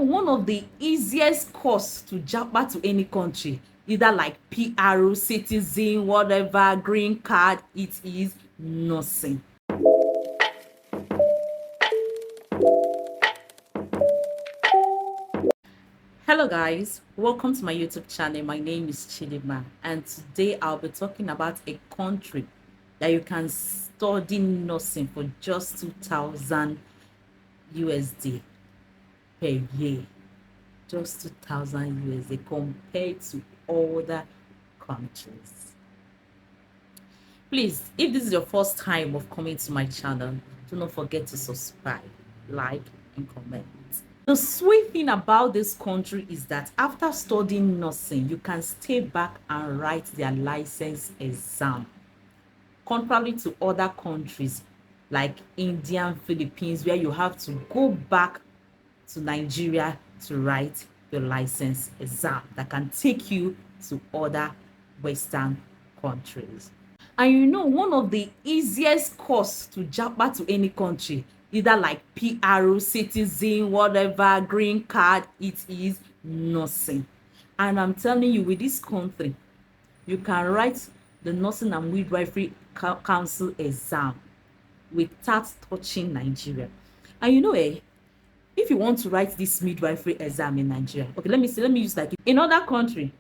one of the easiest course to jump to any country, either like PRO, citizen, whatever, green card, it is nursing. Hello guys, welcome to my YouTube channel. My name is Dinma, and today I'll be talking about a country that you can study nursing for just 2,000 USD per year. Just 2,000 USD compared to other countries. Please, if this is your first time of coming to my channel, do not forget to subscribe, like, and comment. The sweet thing about this country is that after studying nursing, you can stay back and write their license exam. Contrary to other countries like India and Philippines, where you have to go back to Nigeria to write your license exam that can take you to other Western countries. And you know, one of the easiest course to jump to any country, either like PRO, citizen, whatever, green card, it is nursing. And I'm telling you, with this country, you can write the Nursing and Midwifery Council exam without touching Nigeria. And you know, if you want to write this midwifery exam in Nigeria, okay, let me use like in other country,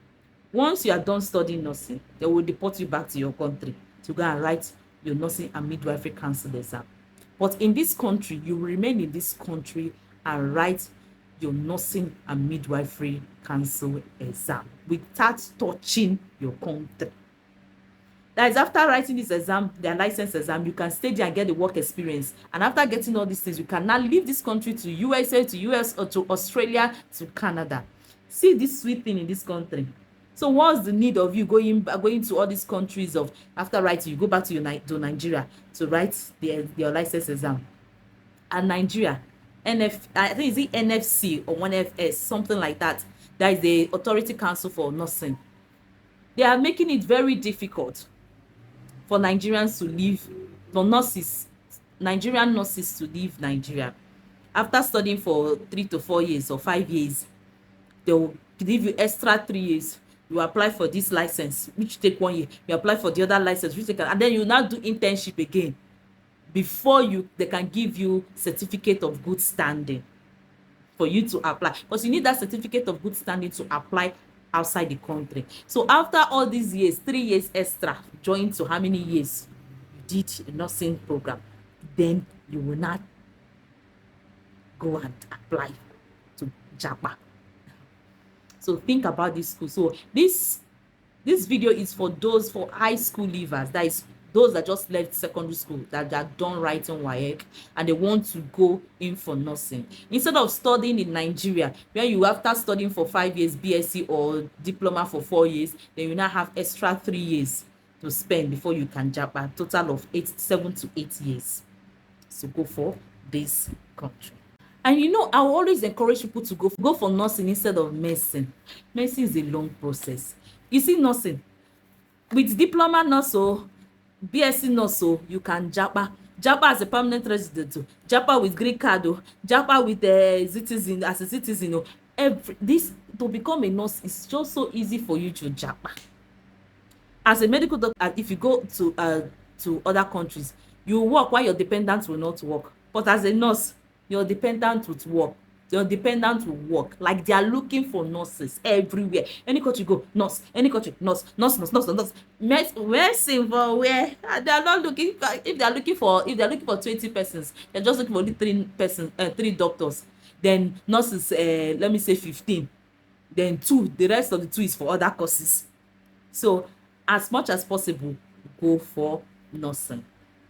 once you are done studying nursing, they will deport you back to your country to go and write your Nursing and Midwifery Council exam. But in this country, you remain in this country and write your Nursing and Midwifery Council exam without touching your country. That is, after writing this exam, their license exam, you can stay there and get the work experience. And after getting all these things, you can now leave this country to USA, to US, or to Australia, to Canada. See this sweet thing in this country. So what's the need of you going to all these countries of after writing, you go back to Nigeria to write your license exam? And Nigeria, I think is it NFC or 1FS, something like that. That is the Authority Council for Nursing. They are making it very difficult for Nigerians to leave, for Nigerian nurses to leave Nigeria. After studying for 3 to 4 years or 5 years, they will give you extra 3 years. You apply for this license, which take 1 year. You apply for the other license, which take, and then you now do internship again before they can give you certificate of good standing for you to apply. Because you need that certificate of good standing to apply outside the country. So after all these years, 3 years extra, join to how many years you did a nursing program, then you will not go and apply to Japan. So think about this school. So this video is for high school leavers, that is those that just left secondary school, that are done writing WAEC and they want to go in for nursing. Instead of studying in Nigeria, where you after studying for 5 years BSc or diploma for 4 years, then you now have extra 3 years to spend before you can jump, a total of 7 to 8 years. So go for this country. And you know, I will always encourage people to go for nursing instead of medicine. Medicine is a long process. You see, nursing with diploma nurse or BSc nurse, you can japa as a permanent resident, japa with green card, japa with citizen, as a citizen. This to become a nurse is just so easy for you to japa. As a medical doctor, if you go to other countries, you work while your dependents will not work. But as a nurse, your dependent would work. Your dependent will work. Like they are looking for nurses everywhere. Any country you go, nurse. Any country, nurse. Medicine for where? They are not looking. If they are looking for 20 persons, they're just looking for only 3 doctors. Then nurses, let me say 15. Then 2. The rest of the 2 is for other courses. So as much as possible, go for nursing.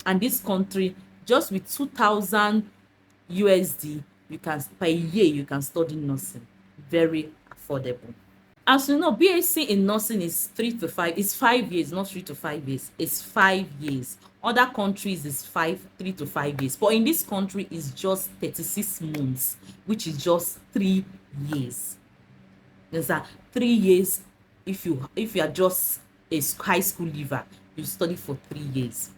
And this country, just with 2,000 USD, you can per year you can study nursing. Very affordable. As you know, BSc in nursing is 3 to 5. It's 5 years, not 3 to 5 years. It's 5 years. Other countries is 3 to 5 years. But in this country, it's just 36 months, which is just 3 years. There's 3 years. If you are just a high school leaver, you study for 3 years.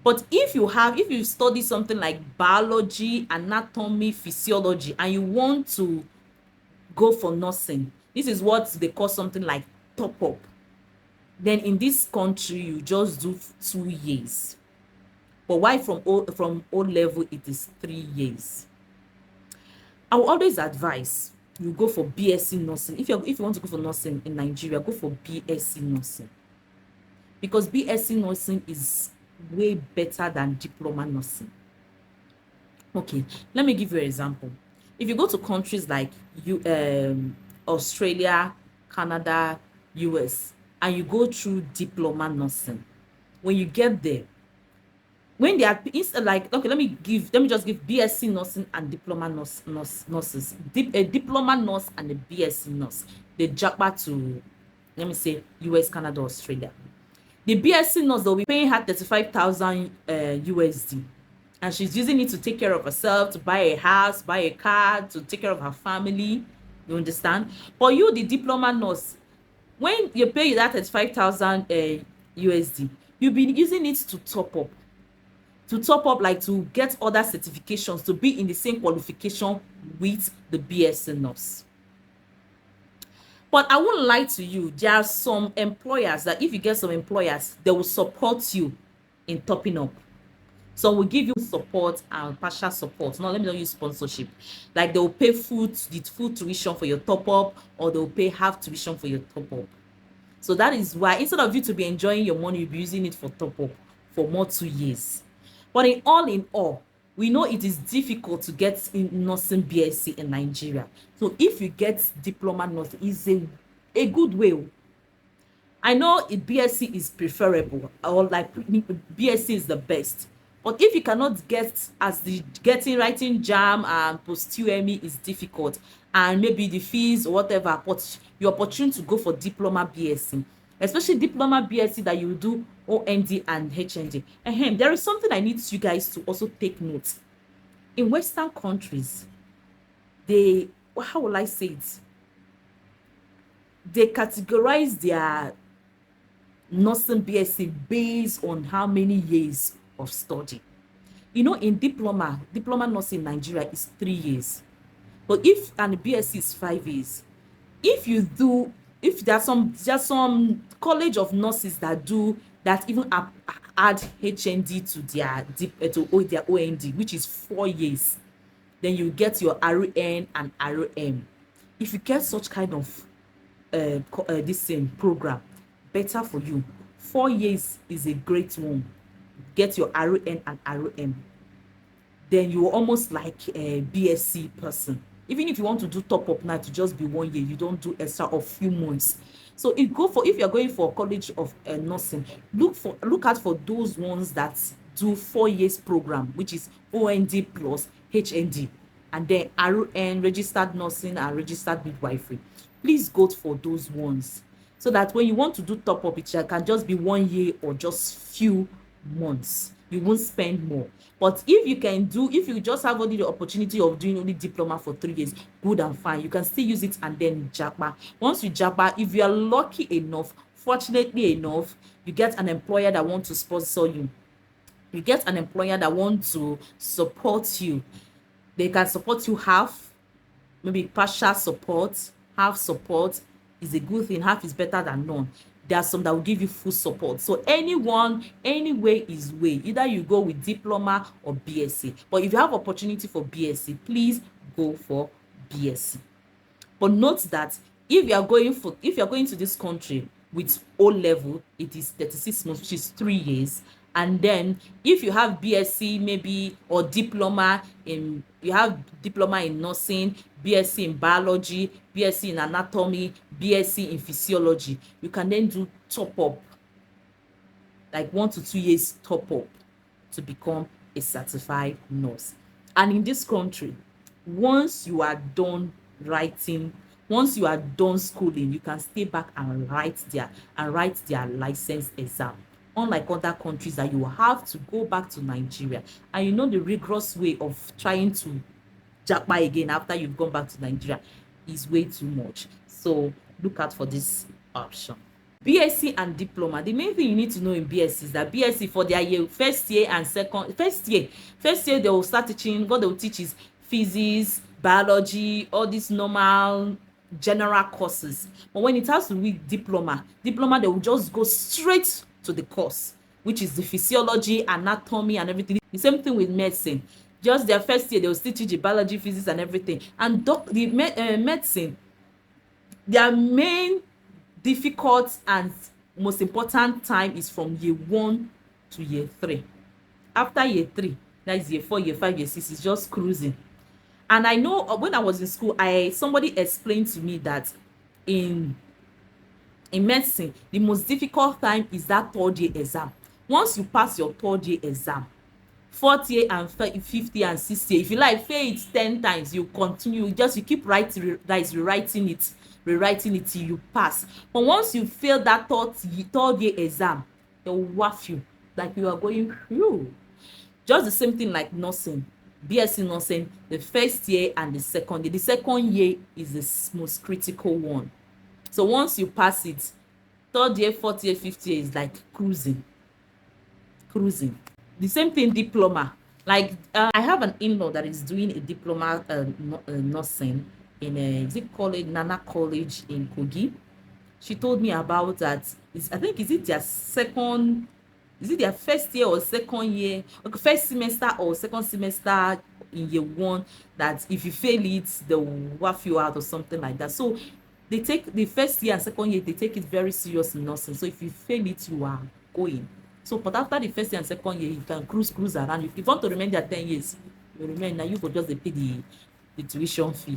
But if you study something like biology, anatomy, physiology, and you want to go for nursing. This is what they call something like top up. Then in this country, you just do 2 years. But why from O level it is 3 years? I will always advise you go for BSc nursing. If you want to go for nursing in Nigeria, go for BSc nursing, because BSc nursing is way better than diploma nursing. Okay, let me give you an example. If you go to countries like Australia, Canada, US, and you go through diploma nursing, when you get there, when they are instead, like, okay, let me just give BSc nursing and diploma nurses. A diploma nurse and a BSc nurse, they jump back to, let me say, US, Canada, Australia. The BSc nurse, they'll be paying her 35,000 USD, and she's using it to take care of herself, to buy a house, buy a car, to take care of her family. You understand? But you, the diploma nurse, when you pay that 35,000 USD, you'll be using it to top up, like to get other certifications, to be in the same qualification with the BSc nurse. But I won't lie to you, there are some employers that if you get some employers, they will support you in topping up. Some will give you support and partial support. Now, let me not use sponsorship. Like, they will pay the full tuition for your top up, or they will pay half tuition for your top up. So that is why, instead of you to be enjoying your money, you'll be using it for top up for more 2 years. But in all, we know it is difficult to get in nursing BSc in Nigeria. So if you get diploma nursing, is a good way. I know BSc is preferable, or like BSc is the best. But if you cannot get, as the getting writing jam and post UME is difficult, and maybe the fees or whatever, but your opportunity to go for diploma BSc, especially diploma BSc that you do OND and HND. There is something I need you guys to also take note. In Western countries, they, how will I say it? They categorize their nursing BSc based on how many years of study. You know, in diploma nursing in Nigeria is 3 years. But if an BSc is 5 years, if there's some college of nurses that even add HND to their OND, which is 4 years, then you get your RN and RM. If you get such kind of this same program, better for you. 4 years is a great one. Get your RN and RM, then you're almost like a BSc person. Even if you want to do top up now, to just be 1 year, you don't do extra of few months. So if you're going for college of nursing, look out for those ones that do 4 years program, which is OND plus HND, and then RN, registered nursing, and registered midwifery. Please go for those ones, so that when you want to do top up, it can just be 1 year or just few months. You won't spend more. But if you just have only the opportunity of doing only diploma for 3 years, good and fine. You can still use it and then japa. Once you japa, if you are lucky enough, fortunately enough, you get an employer that wants to sponsor you. You get an employer that wants to support you. They can support you half, maybe partial support. Half support is a good thing. Half is better than none. There are some that will give you full support. So any way is way. Either you go with diploma or BSc. But if you have opportunity for BSc, please go for BSc. But note that if you are going to this country with O level, it is 36 months, which is 3 years. And then if you have BSc maybe, or diploma in nursing, BSc in biology, BSc in anatomy, BSc in physiology, you can then do top up, like 1 to 2 years top up, to become a certified nurse. And in this country, once you are done schooling, you can stay back and write their license exam. Unlike other countries that you have to go back to Nigeria, and you know the rigorous way of trying to japa again after you've gone back to Nigeria is way too much. So look out for this option. BSc and diploma. The main thing you need to know in BSc is that BSc, for their first year they will start teaching. What they will teach is physics, biology, all these normal general courses. But when it has to be diploma, they will just go straight to the course, which is the physiology, anatomy, and everything. The same thing with medicine. Just their first year, they will still teach you biology, physics, and everything. And medicine, their main difficult and most important time is from year 1 to year 3. After year 3, that is year 4, year 5, year 6, it's just cruising. And I know when I was in school, somebody explained to me that in medicine, the most difficult time is that 3rd year exam. Once you pass your 3rd year exam, 4th year and 5th year and 6th year, if you like fail it 10 times, you continue, you keep rewriting it till you pass. But once you fail that 3rd year exam, they will waff you like you are going through. Just the same thing like nursing. BSc nursing, the first year and the second year. The second year is the most critical one. So once you pass it, 3rd year, 4th year, 5th year is like cruising. The same thing diploma. Like I have an in-law that is doing a diploma nursing in is it called Nana College in Kogi. She told me about that. I think is it their first year or second year, okay, first semester or second semester in year 1, that if you fail it, they'll waff you out or something like that. So they take the first year and second year, they take it very serious in nursing. So if you fail it, you are going. So but after the first year and second year, you can cruise around. If you want to remain there 10 years, you remain. Now you go just pay the tuition fee.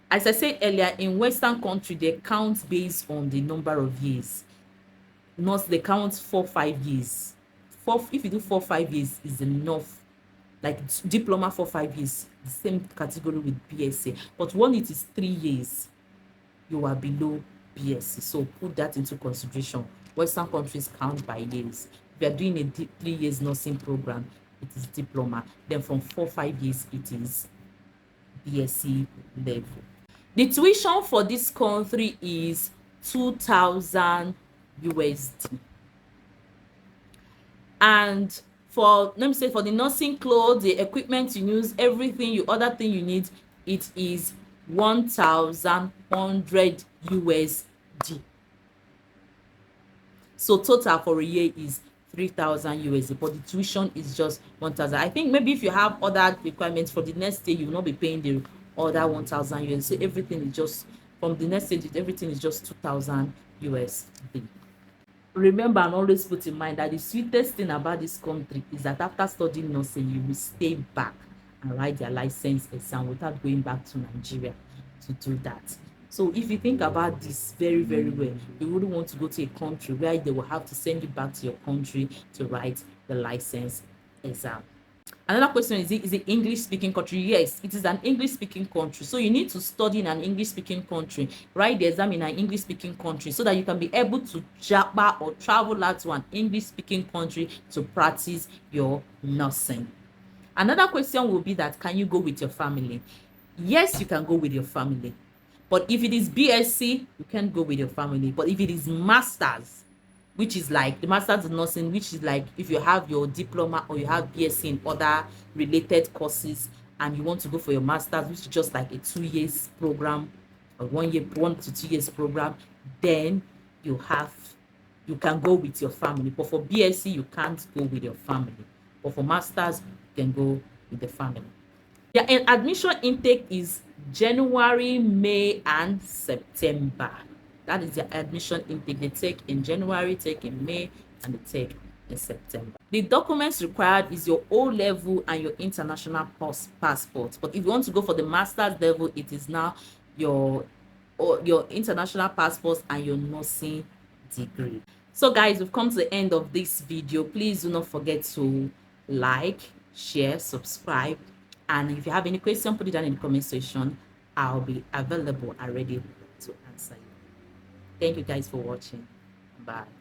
As I said earlier, in Western country, they count based on the number of years. Not they count 4-5 years. If you do 4-5 years is enough. Like diploma 4-5 years, the same category with BSc. But when it is 3 years, you are below BSc. So put that into consideration. Western countries count by years. If you are doing a 3 years nursing program, it is diploma. Then from 4-5 years, it is BSc level. The tuition for this country is 2,000 USD. And for, let me say, for the nursing clothes, the equipment you use, everything, other thing you need, it is 1,100 USD. So total for a year is 3,000 USD, but the tuition is just 1,000. I think maybe if you have other requirements for the next year, you will not be paying the other 1,000 USD. So everything is just, from the next stage, everything is just 2,000 USD. Remember and always put in mind that the sweetest thing about this country is that after studying nursing, you will stay back and write their license exam without going back to Nigeria to do that. So if you think about this very, very well, you wouldn't want to go to a country where they will have to send you back to your country to write the license exam. Another question is it English speaking country? Yes, it is an English speaking country. So you need to study in an English speaking country, write the exam in an English speaking country so that you can be able to japa or travel out to an English speaking country to practice your nursing. Another question will be that, can you go with your family? Yes, you can go with your family. But if it is BSc, you can't go with your family. But if it is masters, which is like the master's in nursing, which is like if you have your diploma or you have BSc in other related courses and you want to go for your master's, which is just like a 2 years program or 1 to 2 years program, then you can go with your family. But for BSc, you can't go with your family. But for masters, you can go with the family. The admission intake is January, May, and September. That is the admission intake. They take in January, take in May, and they take in September. The documents required is your O level and your international passport. But if you want to go for the master's level, it is now your international passport and your nursing degree. So guys, we've come to the end of this video. Please do not forget to like, share, subscribe, and if you have any question, put it down in the comment section. I'll be available and ready to answer you. Thank you guys for watching. Bye.